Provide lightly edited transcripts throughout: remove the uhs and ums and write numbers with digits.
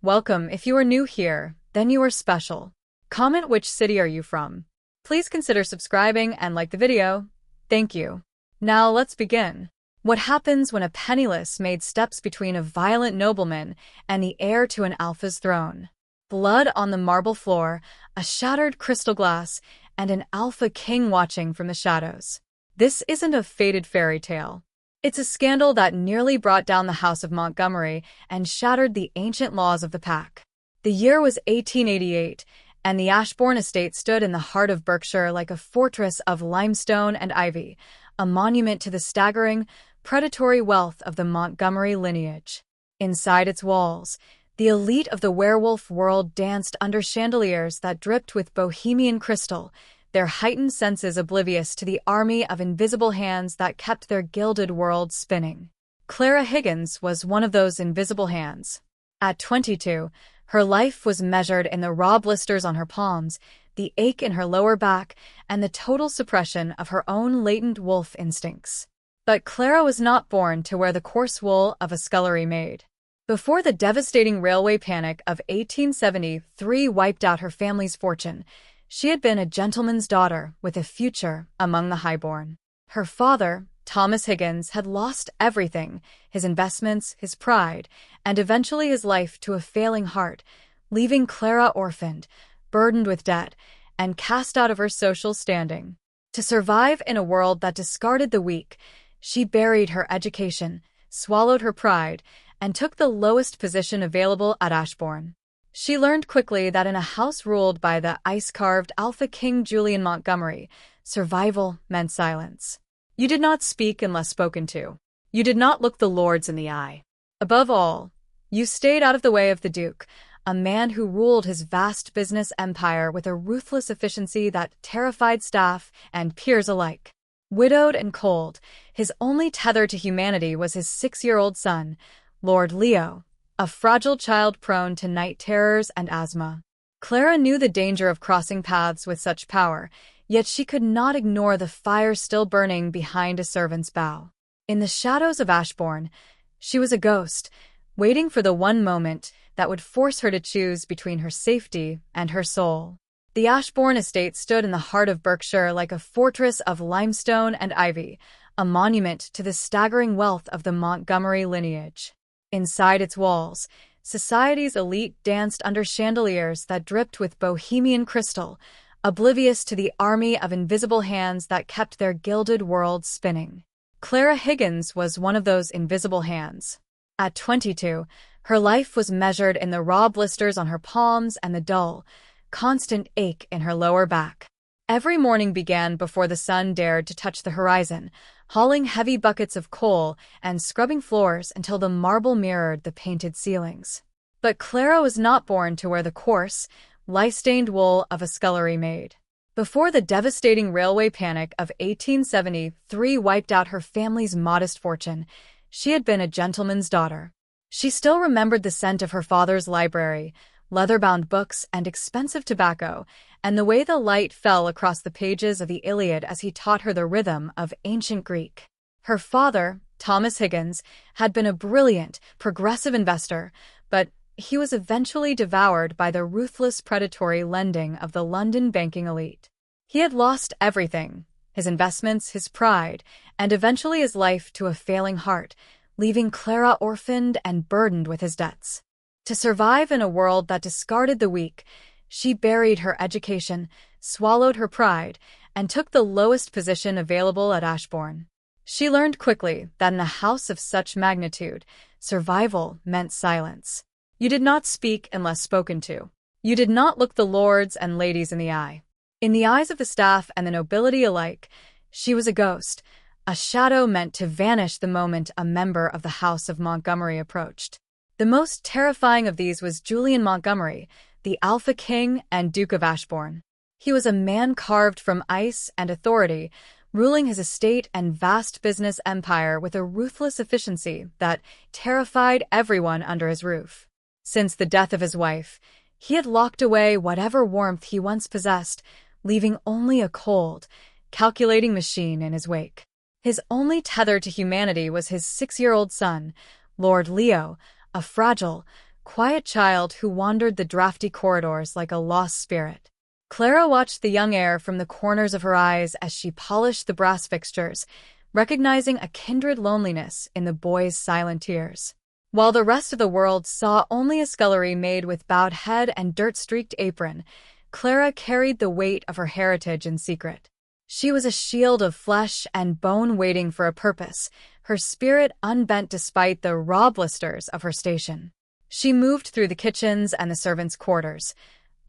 Welcome. If you are new here, then you are special. Comment which city are you from. Please consider subscribing and like the video. Thank you. Now let's begin. What happens when a penniless maid steps between a violent nobleman and the heir to an alpha's throne? Blood on the marble floor, a shattered crystal glass, and an alpha king watching from the shadows. This isn't a faded fairy tale. It's a scandal that nearly brought down the House of Montgomery and shattered the ancient laws of the pack. The year was 1888, and the Ashbourne estate stood in the heart of Berkshire like a fortress of limestone and ivy, a monument to the staggering, predatory wealth of the Montgomery lineage. Inside its walls, the elite of the werewolf world danced under chandeliers that dripped with bohemian crystal, their heightened senses oblivious to the army of invisible hands that kept their gilded world spinning. Clara Higgins was one of those invisible hands. At 22, her life was measured in the raw blisters on her palms, the ache in her lower back, and the total suppression of her own latent wolf instincts. But Clara was not born to wear the coarse wool of a scullery maid. Before the devastating railway panic of 1873 wiped out her family's fortune, she had been a gentleman's daughter with a future among the highborn. Her father, Thomas Higgins, had lost everything, his investments, his pride, and eventually his life to a failing heart, leaving Clara orphaned, burdened with debt, and cast out of her social standing. To survive in a world that discarded the weak, she buried her education, swallowed her pride, and took the lowest position available at Ashbourne. She learned quickly that in a house ruled by the ice-carved Alpha King Julian Montgomery, survival meant silence. You did not speak unless spoken to. You did not look the lords in the eye. Above all, you stayed out of the way of the Duke, a man who ruled his vast business empire with a ruthless efficiency that terrified staff and peers alike. Widowed and cold, his only tether to humanity was his 6-year-old son, Lord Leo, a fragile child prone to night terrors and asthma. Clara knew the danger of crossing paths with such power, yet she could not ignore the fire still burning behind a servant's bow. In the shadows of Ashbourne, she was a ghost, waiting for the one moment that would force her to choose between her safety and her soul. The Ashbourne estate stood in the heart of Berkshire like a fortress of limestone and ivy, a monument to the staggering wealth of the Montgomery lineage. Inside its walls, society's elite danced under chandeliers that dripped with bohemian crystal, oblivious to the army of invisible hands that kept their gilded world spinning. Clara Higgins was one of those invisible hands. At 22, her life was measured in the raw blisters on her palms and the dull, constant ache in her lower back. Every morning began before the sun dared to touch the horizon, hauling heavy buckets of coal and scrubbing floors until the marble mirrored the painted ceilings. But Clara was not born to wear the coarse, lice-stained wool of a scullery maid. Before the devastating railway panic of 1873 wiped out her family's modest fortune, she had been a gentleman's daughter. She still remembered the scent of her father's library, leather-bound books, and expensive tobacco, and the way the light fell across the pages of the Iliad as he taught her the rhythm of ancient Greek. Her father, Thomas Higgins, had been a brilliant, progressive investor, but he was eventually devoured by the ruthless predatory lending of the London banking elite. He had lost everything, his investments, his pride, and eventually his life to a failing heart, leaving Clara orphaned and burdened with his debts. To survive in a world that discarded the weak, she buried her education, swallowed her pride, and took the lowest position available at Ashbourne. She learned quickly that in a house of such magnitude, survival meant silence. You did not speak unless spoken to. You did not look the lords and ladies in the eye. In the eyes of the staff and the nobility alike, she was a ghost, a shadow meant to vanish the moment a member of the House of Montgomery approached. The most terrifying of these was Julian Montgomery, the Alpha King and Duke of Ashbourne. He was a man carved from ice and authority, ruling his estate and vast business empire with a ruthless efficiency that terrified everyone under his roof. Since the death of his wife, he had locked away whatever warmth he once possessed, leaving only a cold, calculating machine in his wake. His only tether to humanity was his 6-year-old son, Lord Leo, a fragile, quiet child who wandered the drafty corridors like a lost spirit. Clara watched the young heir from the corners of her eyes as she polished the brass fixtures, recognizing a kindred loneliness in the boy's silent tears. While the rest of the world saw only a scullery maid with bowed head and dirt-streaked apron, Clara carried the weight of her heritage in secret. She was a shield of flesh and bone waiting for a purpose, her spirit unbent despite the raw blisters of her station. She moved through the kitchens and the servants' quarters,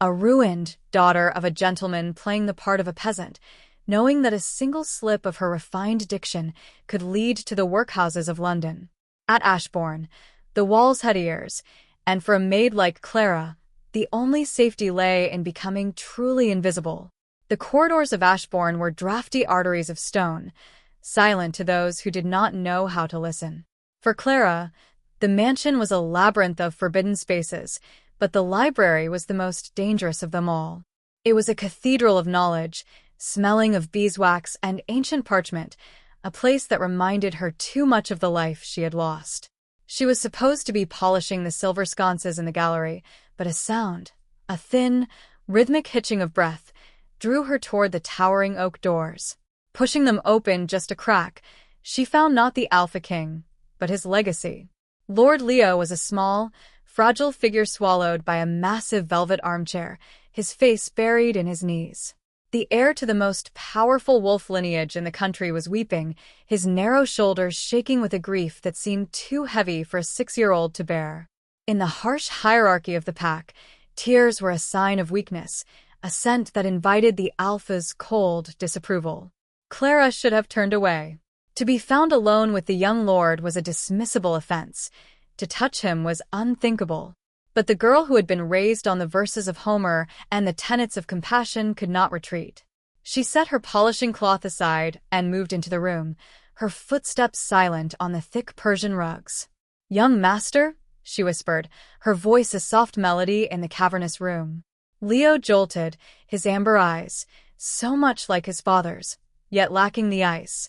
a ruined daughter of a gentleman playing the part of a peasant, knowing that a single slip of her refined diction could lead to the workhouses of London. At Ashbourne, the walls had ears, and for a maid like Clara, the only safety lay in becoming truly invisible. The corridors of Ashbourne were drafty arteries of stone, silent to those who did not know how to listen. For Clara, the mansion was a labyrinth of forbidden spaces, but the library was the most dangerous of them all. It was a cathedral of knowledge, smelling of beeswax and ancient parchment, a place that reminded her too much of the life she had lost. She was supposed to be polishing the silver sconces in the gallery, but a sound, a thin, rhythmic hitching of breath, drew her toward the towering oak doors. Pushing them open just a crack, she found not the Alpha King, but his legacy. Lord Leo was a small, fragile figure swallowed by a massive velvet armchair, his face buried in his knees. The heir to the most powerful wolf lineage in the country was weeping, his narrow shoulders shaking with a grief that seemed too heavy for a 6-year-old to bear. In the harsh hierarchy of the pack, tears were a sign of weakness, a scent that invited the alpha's cold disapproval. Clara should have turned away. To be found alone with the young lord was a dismissible offense. To touch him was unthinkable. But the girl who had been raised on the verses of Homer and the tenets of compassion could not retreat. She set her polishing cloth aside and moved into the room, her footsteps silent on the thick Persian rugs. "Young master?" she whispered, her voice a soft melody in the cavernous room. Leo jolted, his amber eyes, so much like his father's, yet lacking the ice,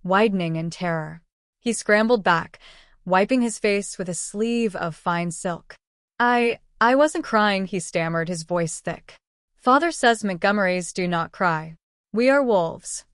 widening in terror. He scrambled back, wiping his face with a sleeve of fine silk. I wasn't crying," he stammered, his voice thick. "Father says Montgomerys do not cry. We are wolves."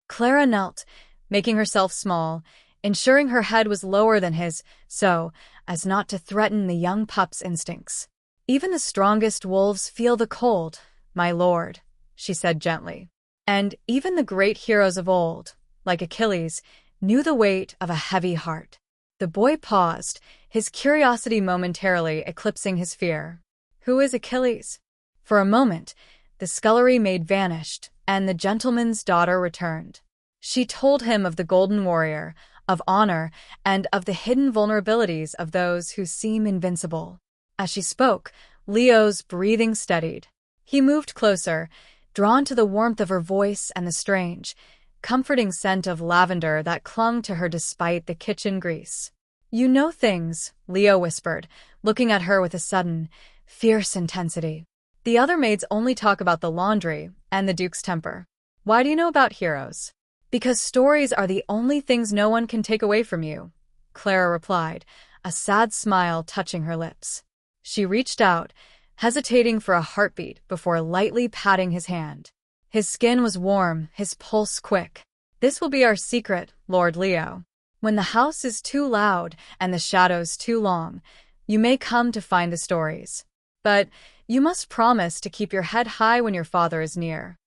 Clara knelt, making herself small, ensuring her head was lower than his, so as not to threaten the young pup's instincts. "Even the strongest wolves feel the cold, my lord," she said gently. "And even the great heroes of old, like Achilles, knew the weight of a heavy heart." The boy paused, his curiosity momentarily eclipsing his fear. "Who is Achilles?" For a moment, the scullery maid vanished, and the gentleman's daughter returned. She told him of the golden warrior, of honor, and of the hidden vulnerabilities of those who seem invincible. As she spoke, Leo's breathing steadied. He moved closer, drawn to the warmth of her voice and the strange, comforting scent of lavender that clung to her despite the kitchen grease. "You know things," Leo whispered, looking at her with a sudden, fierce intensity. "The other maids only talk about the laundry and the Duke's temper. Why do you know about heroes?" "Because stories are the only things no one can take away from you," Clara replied, a sad smile touching her lips. She reached out, hesitating for a heartbeat before lightly patting his hand. His skin was warm, his pulse quick. "This will be our secret, Lord Leo. When the house is too loud and the shadows too long, you may come to find the stories. But you must promise to keep your head high when your father is near."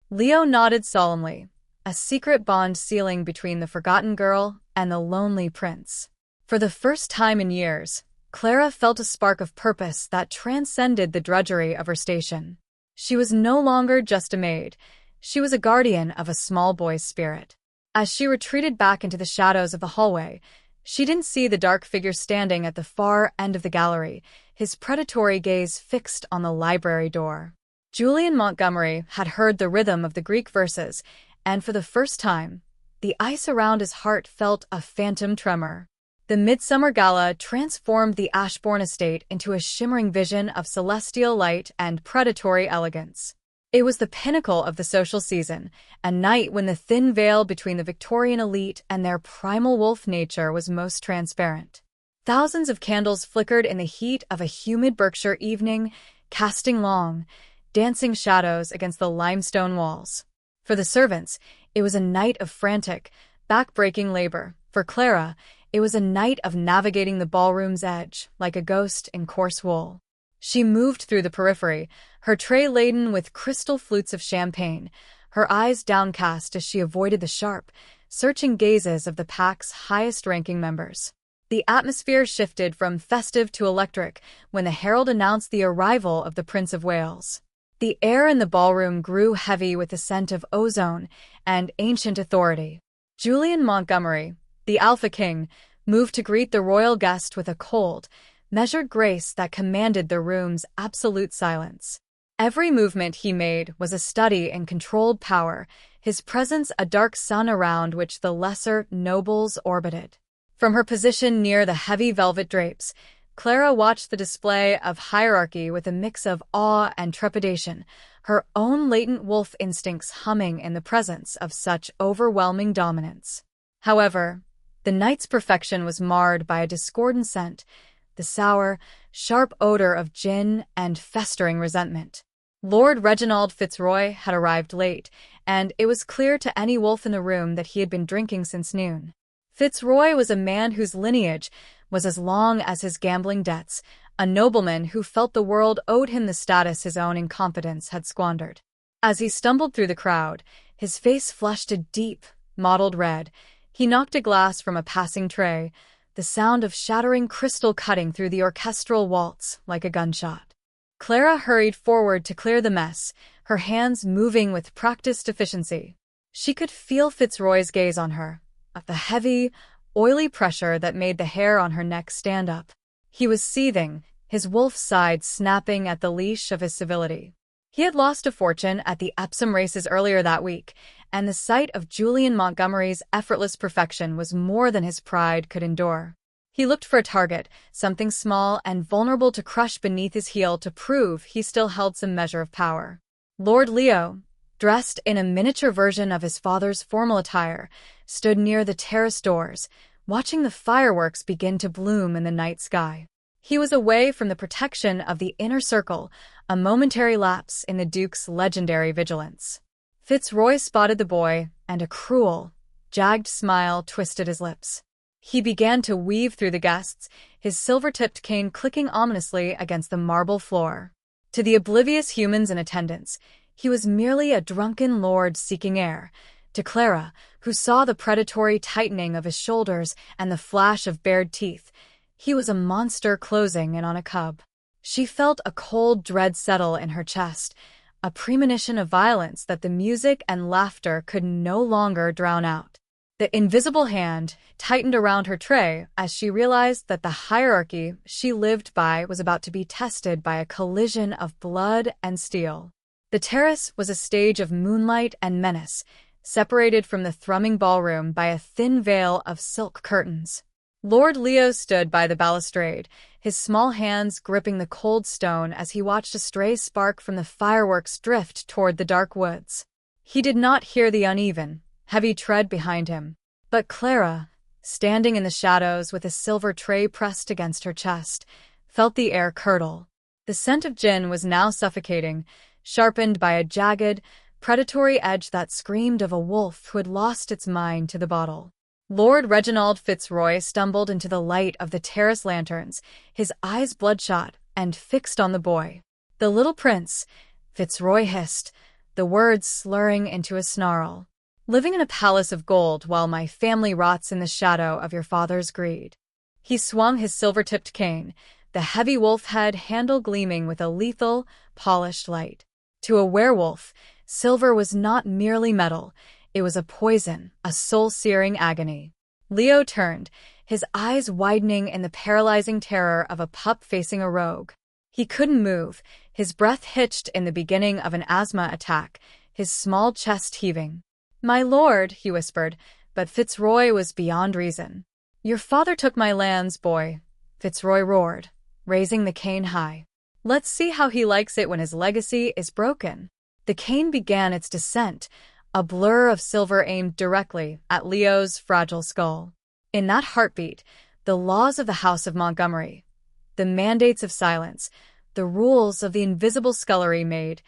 Leo nodded solemnly, a secret bond sealing between the forgotten girl and the lonely prince. For the first time in years, Clara felt a spark of purpose that transcended the drudgery of her station. She was no longer just a maid. She was a guardian of a small boy's spirit. As she retreated back into the shadows of the hallway, she didn't see the dark figure standing at the far end of the gallery, his predatory gaze fixed on the library door. Julian Montgomery had heard the rhythm of the Greek verses, and for the first time, the ice around his heart felt a phantom tremor. The midsummer gala transformed the Ashbourne estate into a shimmering vision of celestial light and predatory elegance. It was the pinnacle of the social season, a night when the thin veil between the Victorian elite and their primal wolf nature was most transparent. Thousands of candles flickered in the heat of a humid Berkshire evening, casting long, dancing shadows against the limestone walls. For the servants, it was a night of frantic, back-breaking labor. For Clara, it was a night of navigating the ballroom's edge, like a ghost in coarse wool. She moved through the periphery, her tray laden with crystal flutes of champagne, her eyes downcast as she avoided the sharp, searching gazes of the pack's highest-ranking members. The atmosphere shifted from festive to electric when the herald announced the arrival of the Prince of Wales. The air in the ballroom grew heavy with the scent of ozone and ancient authority. Julian Montgomery, the Alpha King, moved to greet the royal guest with a cold, measured grace that commanded the room's absolute silence. Every movement he made was a study in controlled power, his presence a dark sun around which the lesser nobles orbited. From her position near the heavy velvet drapes, Clara watched the display of hierarchy with a mix of awe and trepidation, her own latent wolf instincts humming in the presence of such overwhelming dominance. However, the night's perfection was marred by a discordant scent, the sour, sharp odor of gin and festering resentment. Lord Reginald Fitzroy had arrived late, and it was clear to any wolf in the room that he had been drinking since noon. Fitzroy was a man whose lineage was as long as his gambling debts, a nobleman who felt the world owed him the status his own incompetence had squandered. As he stumbled through the crowd, his face flushed a deep, mottled red. He knocked a glass from a passing tray, the sound of shattering crystal cutting through the orchestral waltz like a gunshot. Clara hurried forward to clear the mess, her hands moving with practiced efficiency. She could feel Fitzroy's gaze on her, of the heavy, oily pressure that made the hair on her neck stand up. He was seething, his wolf's side snapping at the leash of his civility. He had lost a fortune at the Epsom races earlier that week, and the sight of Julian Montgomery's effortless perfection was more than his pride could endure. He looked for a target, something small and vulnerable to crush beneath his heel to prove he still held some measure of power. Lord Leo, dressed in a miniature version of his father's formal attire, stood near the terrace doors, watching the fireworks begin to bloom in the night sky. He was away from the protection of the inner circle, a momentary lapse in the Duke's legendary vigilance. Fitzroy spotted the boy, and a cruel, jagged smile twisted his lips. He began to weave through the guests, his silver-tipped cane clicking ominously against the marble floor. To the oblivious humans in attendance, he was merely a drunken lord seeking air. To Clara, who saw the predatory tightening of his shoulders and the flash of bared teeth, he was a monster closing in on a cub. She felt a cold dread settle in her chest, a premonition of violence that the music and laughter could no longer drown out. The invisible hand tightened around her tray as she realized that the hierarchy she lived by was about to be tested by a collision of blood and steel. The terrace was a stage of moonlight and menace, separated from the thrumming ballroom by a thin veil of silk curtains. Lord Leo stood by the balustrade, his small hands gripping the cold stone as he watched a stray spark from the fireworks drift toward the dark woods. He did not hear the uneven, heavy tread behind him, but Clara, standing in the shadows with a silver tray pressed against her chest, felt the air curdle. The scent of gin was now suffocating, sharpened by a jagged, predatory edge that screamed of a wolf who had lost its mind to the bottle. Lord Reginald Fitzroy stumbled into the light of the terrace lanterns, his eyes bloodshot and fixed on the boy. "The little prince," Fitzroy hissed, the words slurring into a snarl. "Living in a palace of gold while my family rots in the shadow of your father's greed." He swung his silver-tipped cane, the heavy wolf head handle gleaming with a lethal, polished light. To a werewolf, silver was not merely metal. It was a poison, a soul-searing agony. Leo turned, his eyes widening in the paralyzing terror of a pup facing a rogue. He couldn't move, his breath hitched in the beginning of an asthma attack, his small chest heaving. "My lord," he whispered, but Fitzroy was beyond reason. "Your father took my lands, boy," Fitzroy roared, raising the cane high. "Let's see how he likes it when his legacy is broken." The cane began its descent, a blur of silver aimed directly at Leo's fragile skull. In that heartbeat, The laws of the House of Montgomery, the mandates of silence, the rules of the invisible scullery Maid,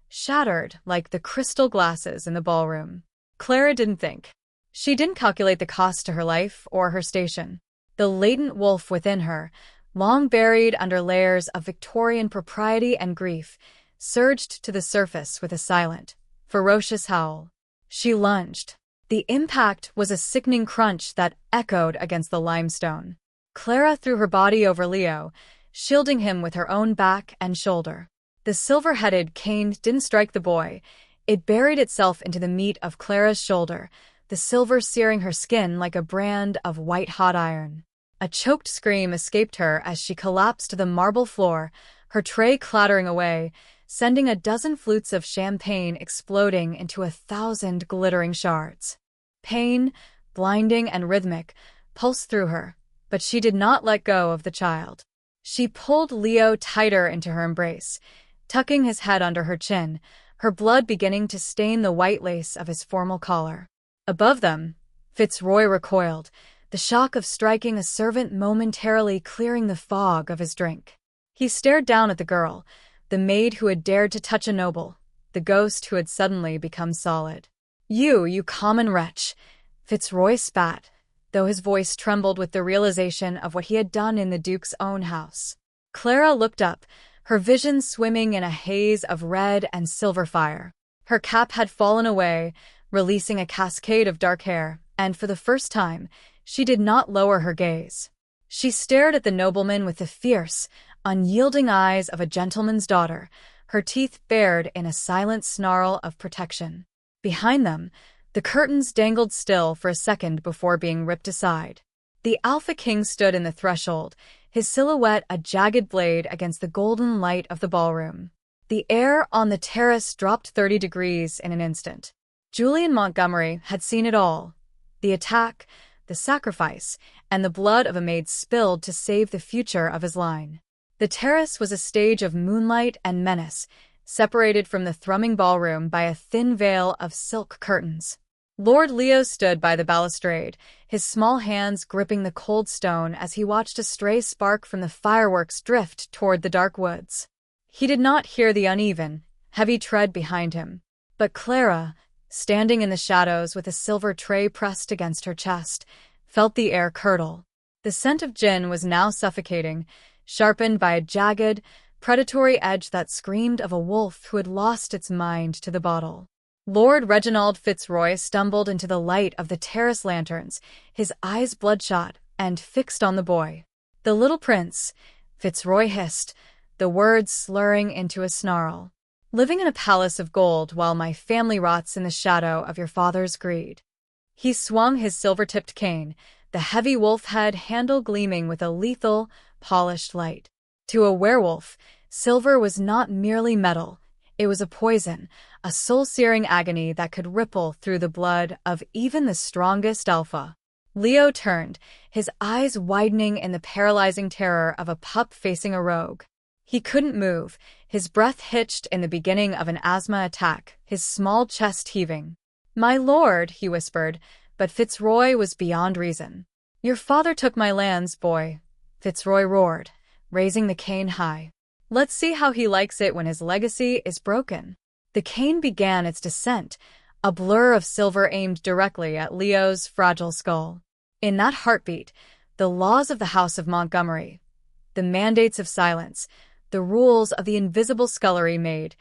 shattered like the crystal glasses in the ballroom. Clara didn't think. She didn't calculate the cost to her life or her station. The latent wolf within her, long buried under layers of Victorian propriety and grief, surged to the surface with a silent, ferocious howl. She lunged. The impact was a sickening crunch that echoed against the limestone. Clara threw her body over Leo, shielding him with her own back and shoulder. The silver-headed cane didn't strike the boy. It buried itself into the meat of Clara's shoulder, the silver searing her skin like a brand of white-hot iron. A choked scream escaped her as she collapsed to the marble floor, her tray clattering away, sending a dozen flutes of champagne exploding into 1,000 glittering shards. Pain, blinding and rhythmic, pulsed through her, but she did not let go of the child. She pulled Leo tighter into her embrace, tucking his head under her chin, her blood beginning to stain the white lace of his formal collar. Above them, Fitzroy recoiled, the shock of striking a servant momentarily clearing the fog of his drink. He stared down at the girl, the maid who had dared to touch a noble, the ghost who had suddenly become solid. You common wretch," Fitzroy spat, though his voice trembled with the realization of what he had done in the Duke's own house. Clara looked up, her vision swimming in a haze of red and silver fire. Her cap had fallen away, releasing a cascade of dark hair, and for the first time, she did not lower her gaze. She stared at the nobleman with the fierce, unyielding eyes of a gentleman's daughter, her teeth bared in a silent snarl of protection. Behind them, the curtains dangled still for a second before being ripped aside. The Alpha King stood in the threshold, his silhouette a jagged blade against the golden light of the ballroom. The air on the terrace dropped 30 degrees in an instant. Julian Montgomery had seen it all. The attack, the sacrifice, and the blood of a maid spilled to save the future of his line. The terrace was a stage of moonlight and menace, separated from the thrumming ballroom by a thin veil of silk curtains. Lord Leo stood by the balustrade, his small hands gripping the cold stone as he watched a stray spark from the fireworks drift toward the dark woods. He did not hear the uneven, heavy tread behind him, but Clara, standing in the shadows with a silver tray pressed against her chest, felt the air curdle. The scent of gin was now suffocating, sharpened by a jagged, predatory edge that screamed of a wolf who had lost its mind to the bottle. Lord Reginald Fitzroy stumbled into the light of the terrace lanterns, his eyes bloodshot and fixed on the boy. "The little prince," Fitzroy hissed, the words slurring into a snarl. "Living in a palace of gold while my family rots in the shadow of your father's greed." He swung his silver-tipped cane, the heavy wolf head handle gleaming with a lethal, polished light. To a werewolf, silver was not merely metal. It was a poison, a soul-searing agony that could ripple through the blood of even the strongest alpha. Leo turned, his eyes widening in the paralyzing terror of a pup facing a rogue. He couldn't move, his breath hitched in the beginning of an asthma attack, his small chest heaving. "My lord," he whispered, but Fitzroy was beyond reason. "Your father took my lands, boy," Fitzroy roared, raising the cane high. "Let's see how he likes it when his legacy is broken." The cane began its descent, a blur of silver aimed directly at Leo's fragile skull. In that heartbeat, the laws of the House of Montgomery, the mandates of silence, the rules of the invisible scullery Maid,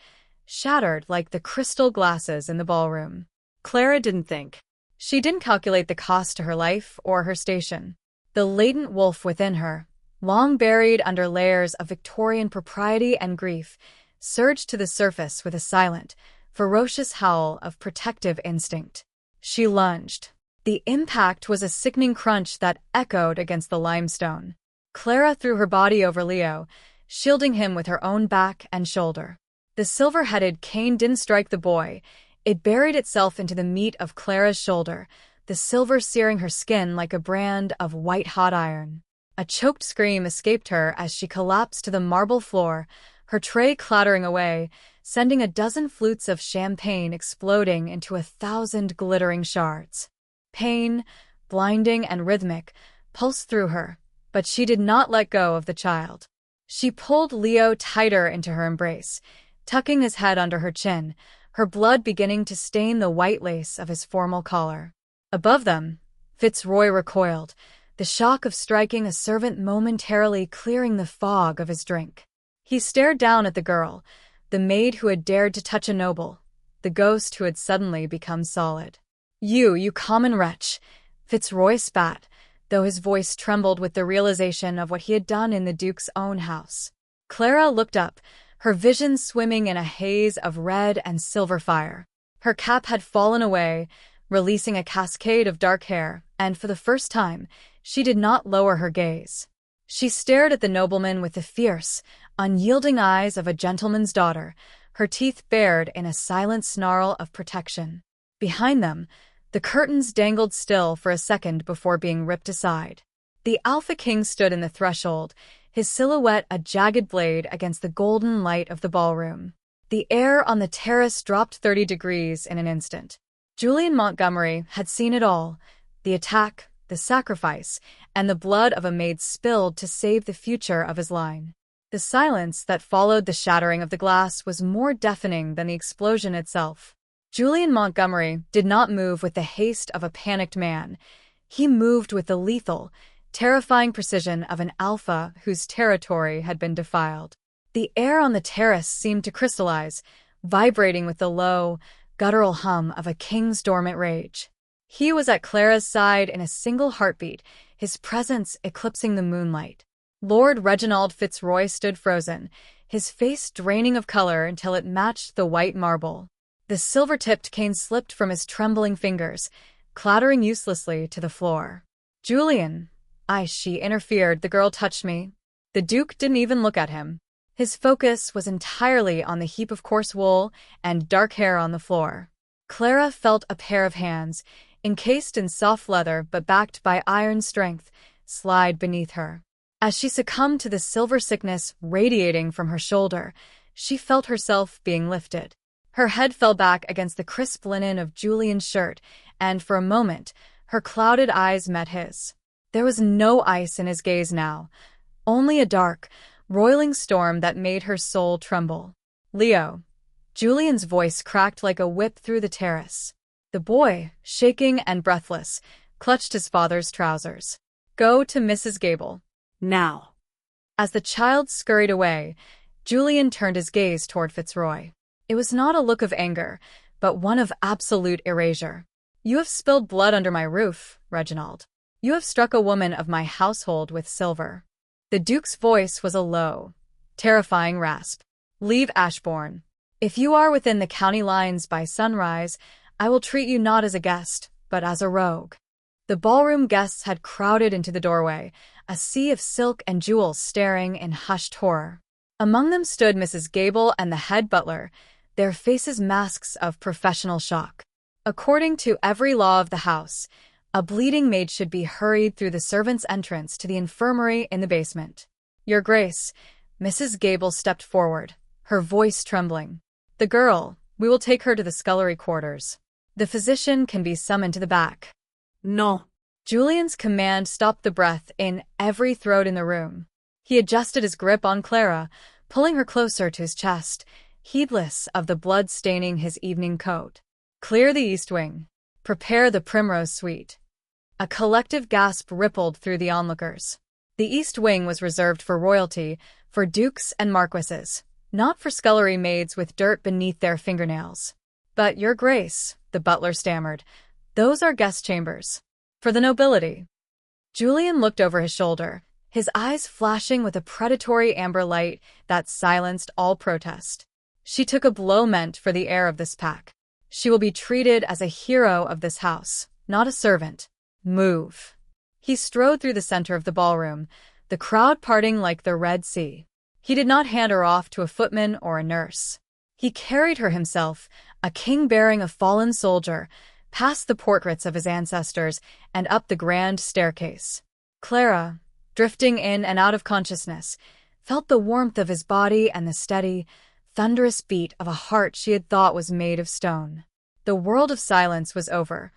shattered like the crystal glasses in the ballroom. Clara didn't think. She didn't calculate the cost to her life or her station. The latent wolf within her, long buried under layers of Victorian propriety and grief, surged to the surface with a silent, ferocious howl of protective instinct. She lunged. The impact was a sickening crunch that echoed against the limestone. Clara threw her body over Leo, shielding him with her own back and shoulder. The silver-headed cane didn't strike the boy. It buried itself into the meat of Clara's shoulder, the silver searing her skin like a brand of white-hot iron. A choked scream escaped her as she collapsed to the marble floor, her tray clattering away, sending a dozen flutes of champagne exploding into 1,000 glittering shards. Pain, blinding and rhythmic, pulsed through her, But she did not let go of the child. She pulled Leo tighter into her embrace, tucking his head under her chin, her blood beginning to stain the white lace of his formal collar. Above them, Fitzroy recoiled, the shock of striking a servant momentarily clearing the fog of his drink. He stared down at the girl, the maid who had dared to touch a noble, the ghost who had suddenly become solid. You common wretch," Fitzroy spat, though his voice trembled with the realization of what he had done in the Duke's own house. Clara looked up, her vision swimming in a haze of red and silver fire. Her cap had fallen away, releasing a cascade of dark hair, and for the first time, she did not lower her gaze. She stared at the nobleman with the fierce, unyielding eyes of a gentleman's daughter, her teeth bared in a silent snarl of protection. Behind them, the curtains dangled still for a second before being ripped aside. The Alpha King stood in the threshold, his silhouette a jagged blade against the golden light of the ballroom. The air on the terrace dropped 30 degrees in an instant. Julian Montgomery had seen it all, the attack, the sacrifice, and the blood of a maid spilled to save the future of his line. The silence that followed the shattering of the glass was more deafening than the explosion itself. Julian Montgomery did not move with the haste of a panicked man. He moved with the lethal, terrifying precision of an alpha whose territory had been defiled. The air on the terrace seemed to crystallize, vibrating with the low, guttural hum of a king's dormant rage. He was at Clara's side in a single heartbeat, his presence eclipsing the moonlight. Lord Reginald Fitzroy stood frozen, his face draining of color until it matched the white marble. The silver-tipped cane slipped from his trembling fingers, clattering uselessly to the floor. "Julian," she interfered, "the girl touched me." The Duke didn't even look at him. His focus was entirely on the heap of coarse wool and dark hair on the floor. Clara felt a pair of hands, encased in soft leather but backed by iron strength, slide beneath her. As she succumbed to the silver sickness radiating from her shoulder, she felt herself being lifted. Her head fell back against the crisp linen of Julian's shirt, and for a moment, her clouded eyes met his. There was no ice in his gaze now, only a dark, roiling storm that made her soul tremble. "Leo." Julian's voice cracked like a whip through the terrace. The boy, shaking and breathless, clutched his father's trousers. "Go to Mrs. Gable. Now." As the child scurried away, Julian turned his gaze toward Fitzroy. It was not a look of anger, but one of absolute erasure. "You have spilled blood under my roof, Reginald. You have struck a woman of my household with silver." The Duke's voice was a low, terrifying rasp. "Leave Ashbourne. If you are within the county lines by sunrise, I will treat you not as a guest, but as a rogue." The ballroom guests had crowded into the doorway, a sea of silk and jewels staring in hushed horror. Among them stood Mrs. Gable and the head butler, their faces masks of professional shock. According to every law of the house, a bleeding maid should be hurried through the servants' entrance to the infirmary in the basement. "Your Grace," Mrs. Gable stepped forward, her voice trembling. "The girl, we will take her to the scullery quarters. The physician can be summoned to the back." "No." Julian's command stopped the breath in every throat in the room. He adjusted his grip on Clara, pulling her closer to his chest, heedless of the blood staining his evening coat. "Clear the east wing. Prepare the primrose suite." A collective gasp rippled through the onlookers. The east wing was reserved for royalty, for dukes and marquises, not for scullery maids with dirt beneath their fingernails. "But, Your Grace," the butler stammered, "those are guest chambers. For the nobility." Julian looked over his shoulder, his eyes flashing with a predatory amber light that silenced all protest. "She took a blow meant for the heir of this pack. She will be treated as a hero of this house, not a servant. Move." He strode through the center of the ballroom, the crowd parting like the Red Sea. He did not hand her off to a footman or a nurse. He carried her himself, a king bearing a fallen soldier, past the portraits of his ancestors and up the grand staircase. Clara, drifting in and out of consciousness, felt the warmth of his body and the steady, thunderous beat of a heart she had thought was made of stone. The world of silence was over.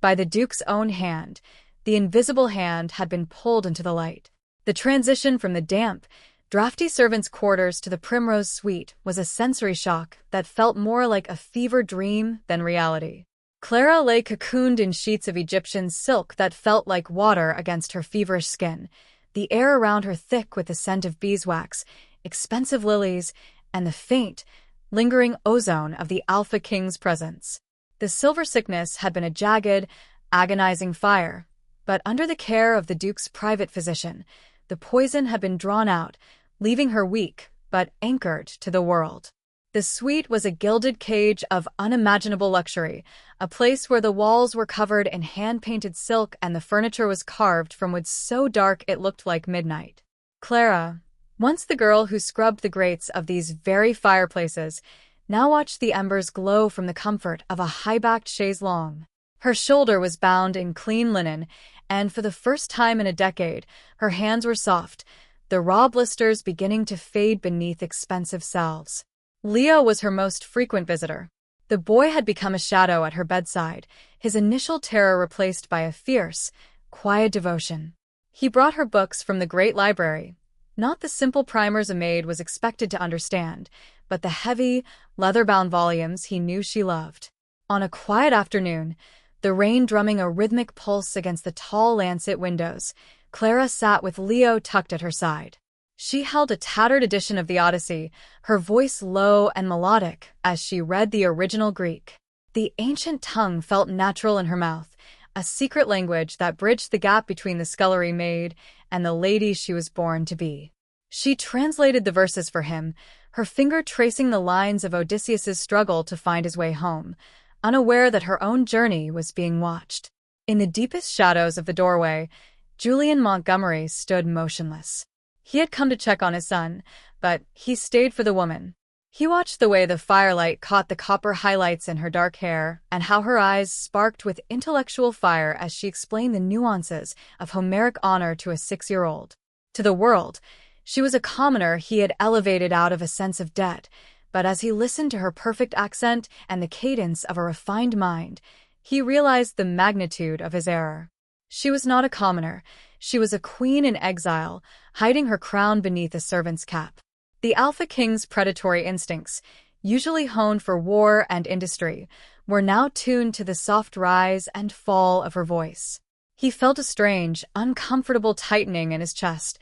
By the Duke's own hand, the invisible hand had been pulled into the light. The transition from the damp, drafty servants' quarters to the Primrose Suite was a sensory shock that felt more like a fever dream than reality. Clara lay cocooned in sheets of Egyptian silk that felt like water against her feverish skin, the air around her thick with the scent of beeswax, expensive lilies, and the faint, lingering ozone of the Alpha King's presence. The silver sickness had been a jagged, agonizing fire, but under the care of the Duke's private physician, the poison had been drawn out, leaving her weak but anchored to the world. The suite was a gilded cage of unimaginable luxury, a place where the walls were covered in hand-painted silk and the furniture was carved from wood so dark it looked like midnight. Clara, once the girl who scrubbed the grates of these very fireplaces, now watched the embers glow from the comfort of a high-backed chaise longue. Her shoulder was bound in clean linen, and for the first time in a decade, her hands were soft, the raw blisters beginning to fade beneath expensive salves. Leo was her most frequent visitor. The boy had become a shadow at her bedside, his initial terror replaced by a fierce, quiet devotion. He brought her books from the great library, not the simple primers a maid was expected to understand, but the heavy, leather-bound volumes he knew she loved. On a quiet afternoon, the rain drumming a rhythmic pulse against the tall lancet windows, Clara sat with Leo tucked at her side. She held a tattered edition of the Odyssey, her voice low and melodic as she read the original Greek. The ancient tongue felt natural in her mouth, a secret language that bridged the gap between the scullery maid and the lady she was born to be. She translated the verses for him, her finger tracing the lines of Odysseus's struggle to find his way home, unaware that her own journey was being watched. In the deepest shadows of the doorway, Julian Montgomery stood motionless. He had come to check on his son, but he stayed for the woman. He watched the way the firelight caught the copper highlights in her dark hair and how her eyes sparked with intellectual fire as she explained the nuances of Homeric honor to a 6-year-old. To the world, she was a commoner he had elevated out of a sense of debt, but as he listened to her perfect accent and the cadence of a refined mind, he realized the magnitude of his error. She was not a commoner. She was a queen in exile, hiding her crown beneath a servant's cap. The Alpha King's predatory instincts, usually honed for war and industry, were now tuned to the soft rise and fall of her voice. He felt a strange, uncomfortable tightening in his chest,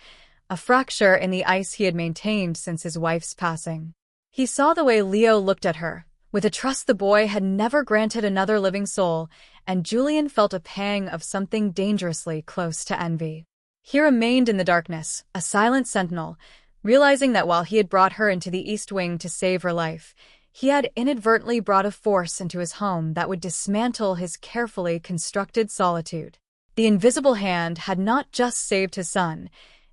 a fracture in the ice he had maintained since his wife's passing. He saw the way Leo looked at her, with a trust the boy had never granted another living soul, and Julian felt a pang of something dangerously close to envy. He remained in the darkness, a silent sentinel, realizing that while he had brought her into the East Wing to save her life, he had inadvertently brought a force into his home that would dismantle his carefully constructed solitude. The invisible hand had not just saved his son,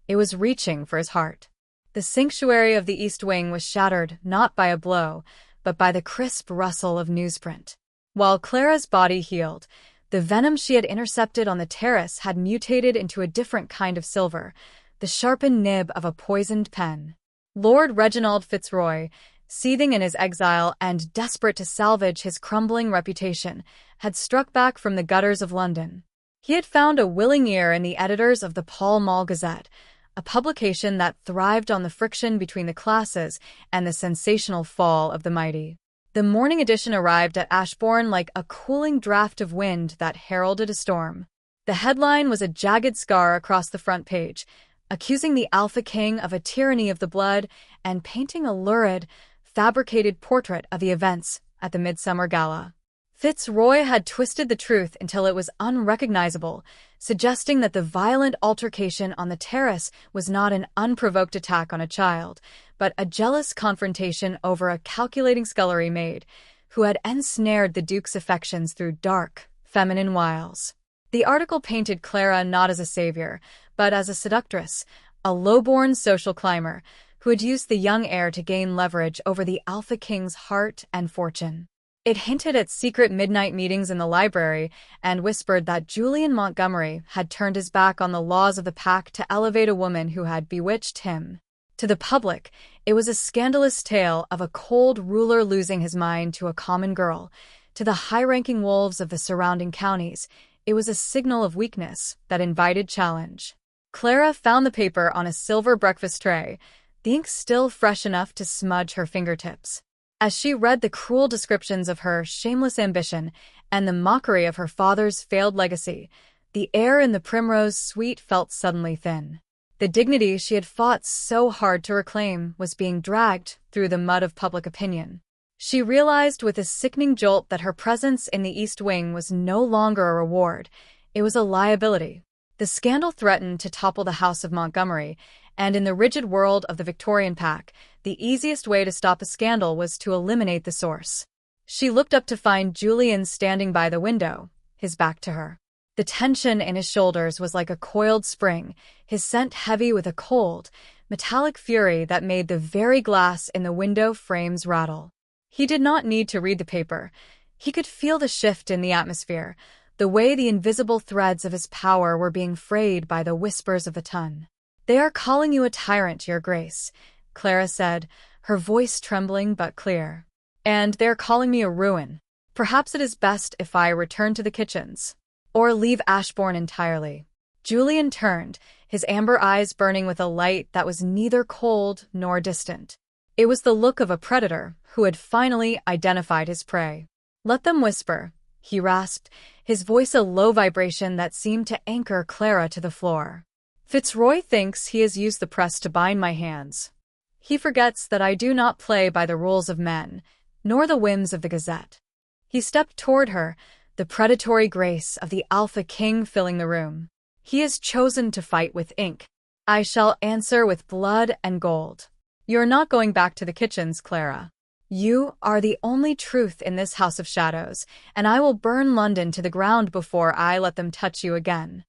it was reaching for his heart. The sanctuary of the East Wing was shattered not by a blow, but by the crisp rustle of newsprint. While Clara's body healed, the venom she had intercepted on the terrace had mutated into a different kind of silver, the sharpened nib of a poisoned pen. Lord Reginald Fitzroy, seething in his exile and desperate to salvage his crumbling reputation, had struck back from the gutters of London. He had found a willing ear in the editors of the Pall Mall Gazette, a publication that thrived on the friction between the classes and the sensational fall of the mighty. The morning edition arrived at Ashbourne like a cooling draft of wind that heralded a storm. The headline was a jagged scar across the front page, accusing the Alpha King of a tyranny of the blood and painting a lurid, fabricated portrait of the events at the Midsummer Gala. Fitzroy had twisted the truth until it was unrecognizable, suggesting that the violent altercation on the terrace was not an unprovoked attack on a child, but a jealous confrontation over a calculating scullery maid who had ensnared the Duke's affections through dark, feminine wiles. The article painted Clara not as a savior, but as a seductress, a low-born social climber who had used the young heir to gain leverage over the Alpha King's heart and fortune. It hinted at secret midnight meetings in the library and whispered that Julian Montgomery had turned his back on the laws of the pack to elevate a woman who had bewitched him. To the public, it was a scandalous tale of a cold ruler losing his mind to a common girl. To the high-ranking wolves of the surrounding counties, it was a signal of weakness that invited challenge. Clara found the paper on a silver breakfast tray, the ink still fresh enough to smudge her fingertips. As she read the cruel descriptions of her shameless ambition and the mockery of her father's failed legacy, the air in the Primrose Suite felt suddenly thin. The dignity she had fought so hard to reclaim was being dragged through the mud of public opinion. She realized with a sickening jolt that her presence in the East Wing was no longer a reward, it was a liability. The scandal threatened to topple the House of Montgomery, and in the rigid world of the Victorian pack, the easiest way to stop a scandal was to eliminate the source. She looked up to find Julian standing by the window, his back to her. The tension in his shoulders was like a coiled spring, his scent heavy with a cold, metallic fury that made the very glass in the window frames rattle. He did not need to read the paper. He could feel the shift in the atmosphere, the way the invisible threads of his power were being frayed by the whispers of the ton. "They are calling you a tyrant, Your Grace," Clara said, her voice trembling but clear. "And they're calling me a ruin. Perhaps it is best if I return to the kitchens. Or leave Ashbourne entirely." Julian turned, his amber eyes burning with a light that was neither cold nor distant. It was the look of a predator who had finally identified his prey. "Let them whisper," he rasped, his voice a low vibration that seemed to anchor Clara to the floor. "Fitzroy thinks he has used the press to bind my hands. He forgets that I do not play by the rules of men, nor the whims of the Gazette." He stepped toward her, the predatory grace of the Alpha King filling the room. "He has chosen to fight with ink. I shall answer with blood and gold. You're not going back to the kitchens, Clara. You are the only truth in this House of Shadows, and I will burn London to the ground before I let them touch you again."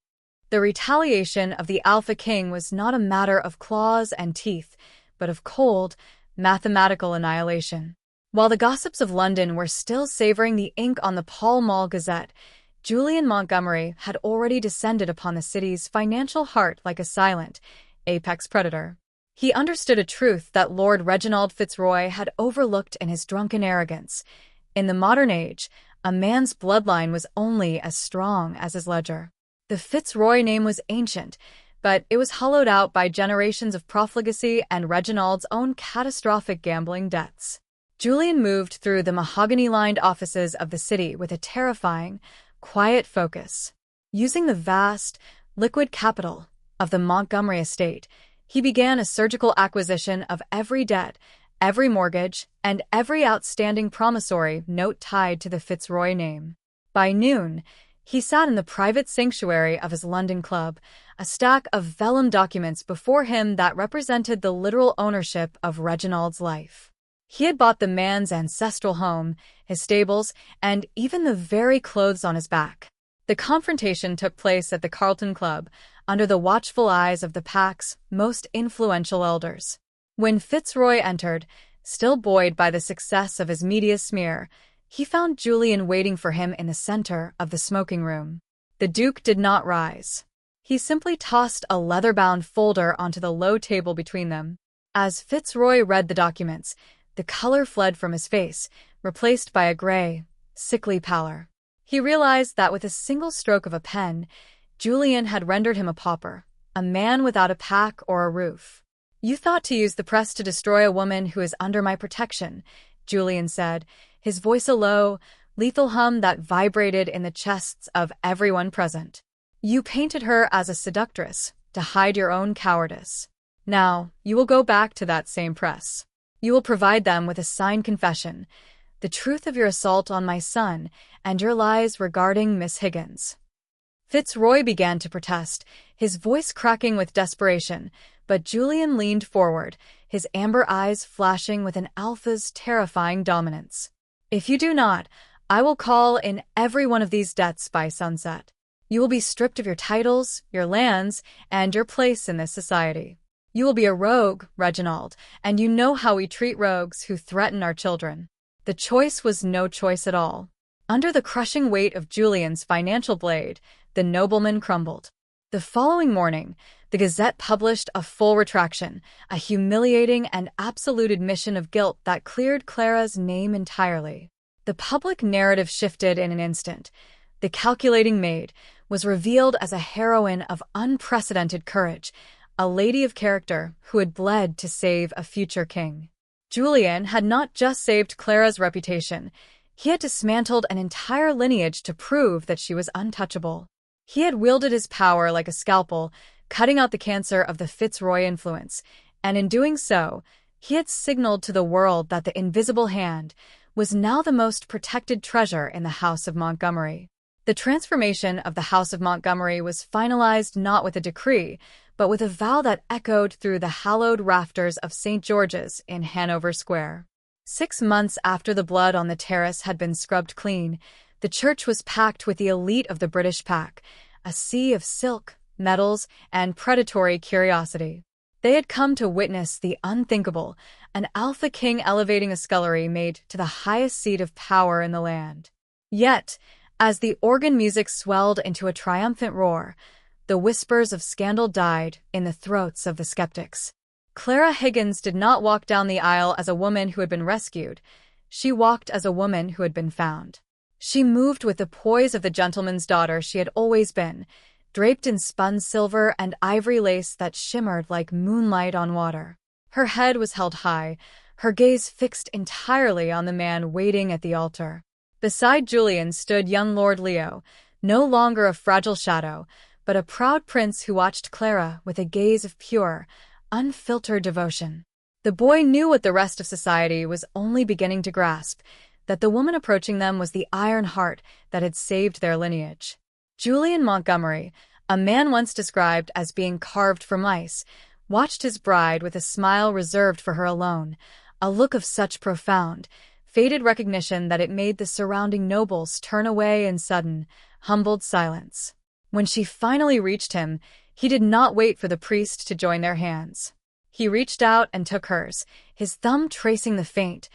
The retaliation of the Alpha King was not a matter of claws and teeth, but of cold, mathematical annihilation. While the gossips of London were still savoring the ink on the Pall Mall Gazette, Julian Montgomery had already descended upon the city's financial heart like a silent, apex predator. He understood a truth that Lord Reginald Fitzroy had overlooked in his drunken arrogance. In the modern age, a man's bloodline was only as strong as his ledger. The Fitzroy name was ancient, but it was hollowed out by generations of profligacy and Reginald's own catastrophic gambling debts. Julian moved through the mahogany-lined offices of the city with a terrifying, quiet focus. Using the vast, liquid capital of the Montgomery estate, he began a surgical acquisition of every debt, every mortgage, and every outstanding promissory note tied to the Fitzroy name. By noon, he sat in the private sanctuary of his London club, a stack of vellum documents before him that represented the literal ownership of Reginald's life. He had bought the man's ancestral home, his stables, and even the very clothes on his back. The confrontation took place at the Carlton Club, under the watchful eyes of the pack's most influential elders. When Fitzroy entered, still buoyed by the success of his media smear, he found Julian waiting for him in the center of the smoking room. The Duke did not rise. He simply tossed a leather-bound folder onto the low table between them. As Fitzroy read the documents, the color fled from his face, replaced by a gray, sickly pallor. He realized that with a single stroke of a pen, Julian had rendered him a pauper, a man without a pack or a roof. "You thought to use the press to destroy a woman who is under my protection," Julian said, his voice a low, lethal hum that vibrated in the chests of everyone present. "You painted her as a seductress to hide your own cowardice. Now, you will go back to that same press. You will provide them with a signed confession, the truth of your assault on my son, and your lies regarding Miss Higgins." Fitzroy began to protest, his voice cracking with desperation, but Julian leaned forward, his amber eyes flashing with an alpha's terrifying dominance. "If you do not, I will call in every one of these debts by sunset. You will be stripped of your titles, your lands, and your place in this society. You will be a rogue, Reginald, and you know how we treat rogues who threaten our children." The choice was no choice at all. Under the crushing weight of Julian's financial blade, the nobleman crumbled. The following morning, the Gazette published a full retraction, a humiliating and absolute admission of guilt that cleared Clara's name entirely. The public narrative shifted in an instant. The calculating Maid, was revealed as a heroine of unprecedented courage, a lady of character who had bled to save a future king. Julian had not just saved Clara's reputation, he had dismantled an entire lineage to prove that she was untouchable. He had wielded his power like a scalpel, cutting out the cancer of the Fitzroy influence, and in doing so, he had signaled to the world that the invisible hand was now the most protected treasure in the House of Montgomery. The transformation of the House of Montgomery was finalized not with a decree, but with a vow that echoed through the hallowed rafters of St. George's in Hanover Square. 6 months after the blood on the terrace had been scrubbed clean, the church was packed with the elite of the British pack, a sea of silk, metals, and predatory curiosity. They had come to witness the unthinkable, an alpha king elevating a scullery Maid to the highest seat of power in the land. Yet, as the organ music swelled into a triumphant roar, the whispers of scandal died in the throats of the skeptics. Clara Higgins did not walk down the aisle as a woman who had been rescued. She walked as a woman who had been found. She moved with the poise of the gentleman's daughter she had always been, draped in spun silver and ivory lace that shimmered like moonlight on water. Her head was held high, her gaze fixed entirely on the man waiting at the altar. Beside Julian stood young Lord Leo, no longer a fragile shadow, but a proud prince who watched Clara with a gaze of pure, unfiltered devotion. The boy knew what the rest of society was only beginning to grasp, that the woman approaching them was the iron heart that had saved their lineage. Julian Montgomery, a man once described as being carved for mice, watched his bride with a smile reserved for her alone, a look of such profound, faded recognition that it made the surrounding nobles turn away in sudden, humbled silence. When she finally reached him, he did not wait for the priest to join their hands. He reached out and took hers, his thumb tracing the faint,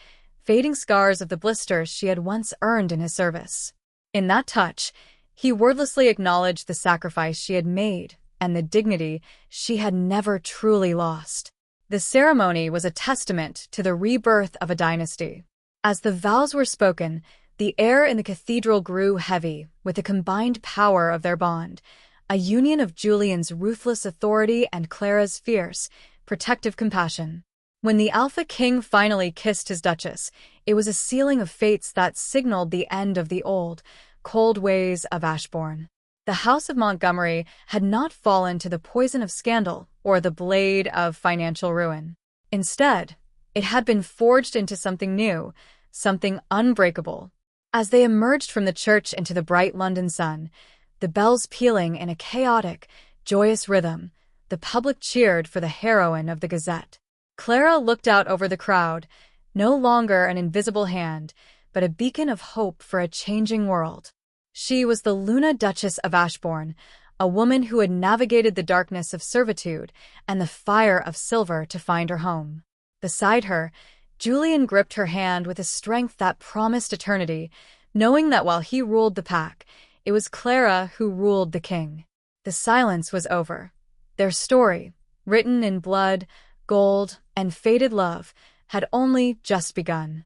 fading scars of the blisters she had once earned in his service. In that touch, he wordlessly acknowledged the sacrifice she had made and the dignity she had never truly lost. The ceremony was a testament to the rebirth of a dynasty. As the vows were spoken, the air in the cathedral grew heavy with the combined power of their bond, a union of Julian's ruthless authority and Clara's fierce, protective compassion. When the Alpha King finally kissed his Duchess, it was a sealing of fates that signaled the end of the old, cold ways of Ashbourne. The House of Montgomery had not fallen to the poison of scandal or the blade of financial ruin. Instead, it had been forged into something new, something unbreakable. As they emerged from the church into the bright London sun, the bells pealing in a chaotic, joyous rhythm, the public cheered for the heroine of the Gazette. Clara looked out over the crowd, no longer an invisible hand, but a beacon of hope for a changing world. She was the Luna Duchess of Ashbourne, a woman who had navigated the darkness of servitude and the fire of silver to find her home. Beside her, Julian gripped her hand with a strength that promised eternity, knowing that while he ruled the pack, it was Clara who ruled the king. The silence was over. Their story, written in blood, gold, and faded love, had only just begun.